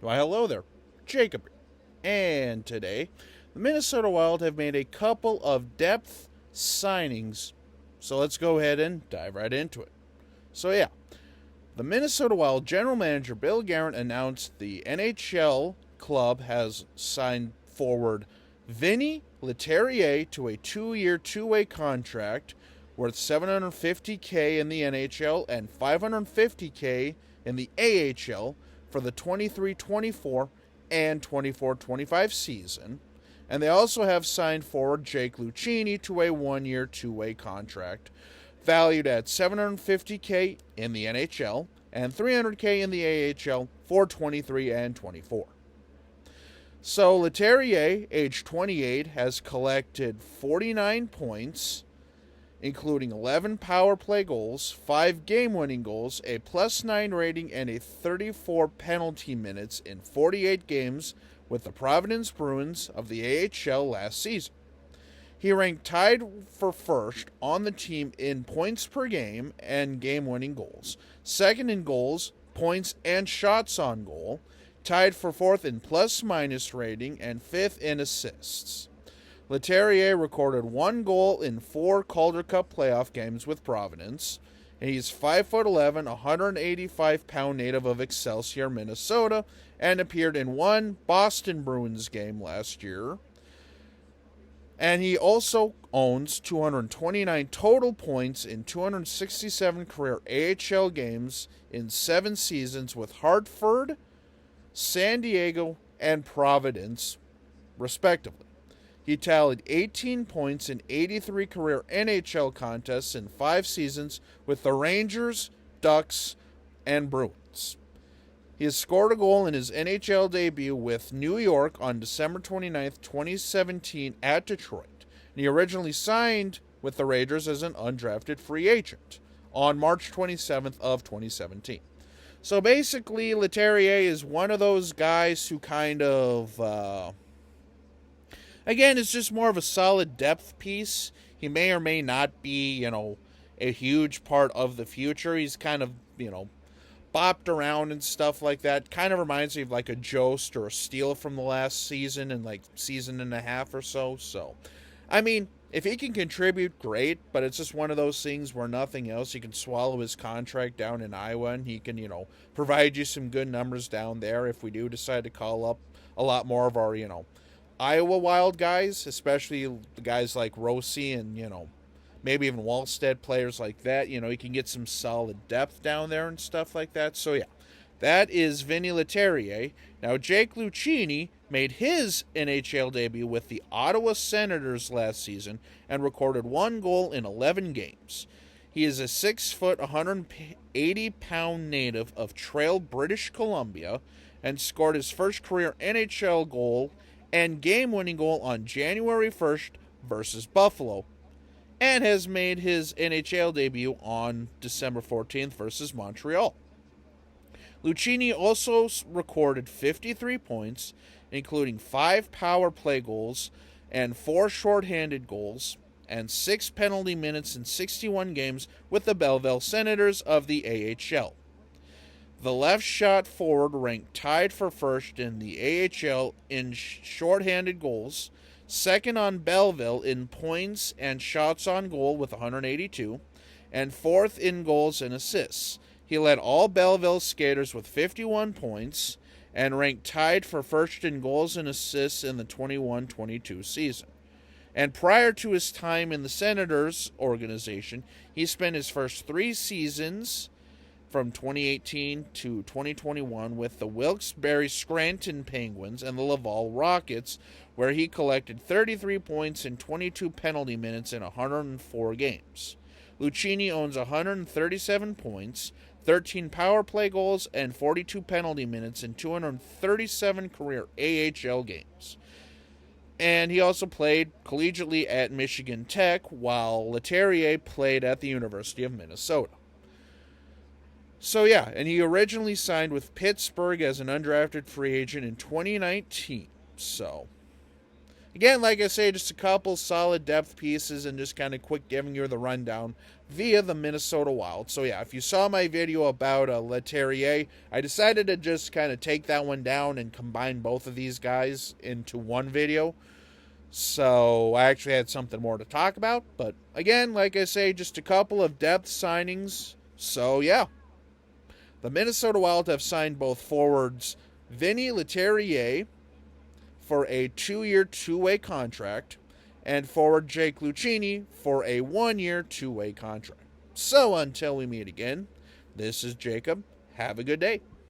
Why, hello there, Jacob here. And today, the Minnesota Wild have made a couple of depth signings. So let's go ahead and dive right into it. So, yeah, the Minnesota Wild general manager Bill Guerin announced the NHL club has signed forward Vinny Leterrier to a 2-year, two-way contract worth $750K in the NHL and $550K in the AHL for the 23-24 and 24-25 season. And they also have signed forward Jake Lucchini to a 1-year, two-way contract valued at $750K in the NHL and $300K in the AHL for 23 and 24. So Leterrier, age 28, has collected 49 points, including 11 power play goals, 5 game-winning goals, a +9 rating, and a 34 penalty minutes in 48 games with the Providence Bruins of the AHL last season. He ranked tied for first on the team in points per game and game-winning goals, second in goals, points, and shots on goal, tied for fourth in plus-minus rating, and fifth in assists. Leterrier recorded 1 goal in 4 Calder Cup playoff games with Providence. He's 5'11", 185-pound native of Excelsior, Minnesota, and appeared in 1 Boston Bruins game last year. And he also owns 229 total points in 267 career AHL games in 7 seasons with Hartford, San Diego, and Providence, respectively. He tallied 18 points in 83 career NHL contests in 5 seasons with the Rangers, Ducks, and Bruins. He has scored a goal in his NHL debut with New York on December 29, 2017 at Detroit. And he originally signed with the Rangers as an undrafted free agent on March 27th of 2017. So basically, Leterrier is one of those guys who kind of, again, it's just more of a solid depth piece. He may or may not be, a huge part of the future. He's kind of, bopped around and stuff like that. Kind of reminds me of like a Jost or a Steele from the last season and like season and a half or so. So, I mean, if he can contribute, great, but it's just one of those things where nothing else. He can swallow his contract down in Iowa and he can, provide you some good numbers down there if we do decide to call up a lot more of our, Iowa Wild guys, especially the guys like Rossi and, maybe even Wallstead, players like that. You can get some solid depth down there and stuff like that. So, yeah, that is Vinny Leterrier. Now, Jake Lucchini made his NHL debut with the Ottawa Senators last season and recorded 1 goal in 11 games. He is a 6', 180-pound native of Trail, British Columbia, and scored his first career NHL goal and game-winning goal on January 1st versus Buffalo, and has made his NHL debut on December 14th versus Montreal. Lucchini also recorded 53 points, including 5 power play goals and 4 shorthanded goals, and 6 penalty minutes in 61 games with the Belleville Senators of the AHL. The left shot forward ranked tied for first in the AHL in shorthanded goals, second on Belleville in points and shots on goal with 182, and fourth in goals and assists. He led all Belleville skaters with 51 points and ranked tied for first in goals and assists in the 21-22 season. And prior to his time in the Senators organization, he spent his first 3 seasons from 2018 to 2021 with the Wilkes-Barre Scranton Penguins and the Laval Rockets, where he collected 33 points and 22 penalty minutes in 104 games. Lucchini owns 137 points, 13 power play goals, and 42 penalty minutes in 237 career AHL games. And he also played collegiately at Michigan Tech, while Leterrier played at the University of Minnesota. So, yeah, and he originally signed with Pittsburgh as an undrafted free agent in 2019. So, Again, like I say, just a couple solid depth pieces and just kind of quick giving you the rundown via the Minnesota Wild. So yeah, if you saw my video about Leterrier, I decided to just kind of take that one down and combine both of these guys into one video. So I actually had something more to talk about. But again, like I say, just a couple of depth signings. So yeah, the Minnesota Wild have signed both forwards Vinny Leterrier for a 2-year, 2-way contract, and forward Jake Lucchini for a 1-year, 2-way contract. So until we meet again, this is Jacob. Have a good day.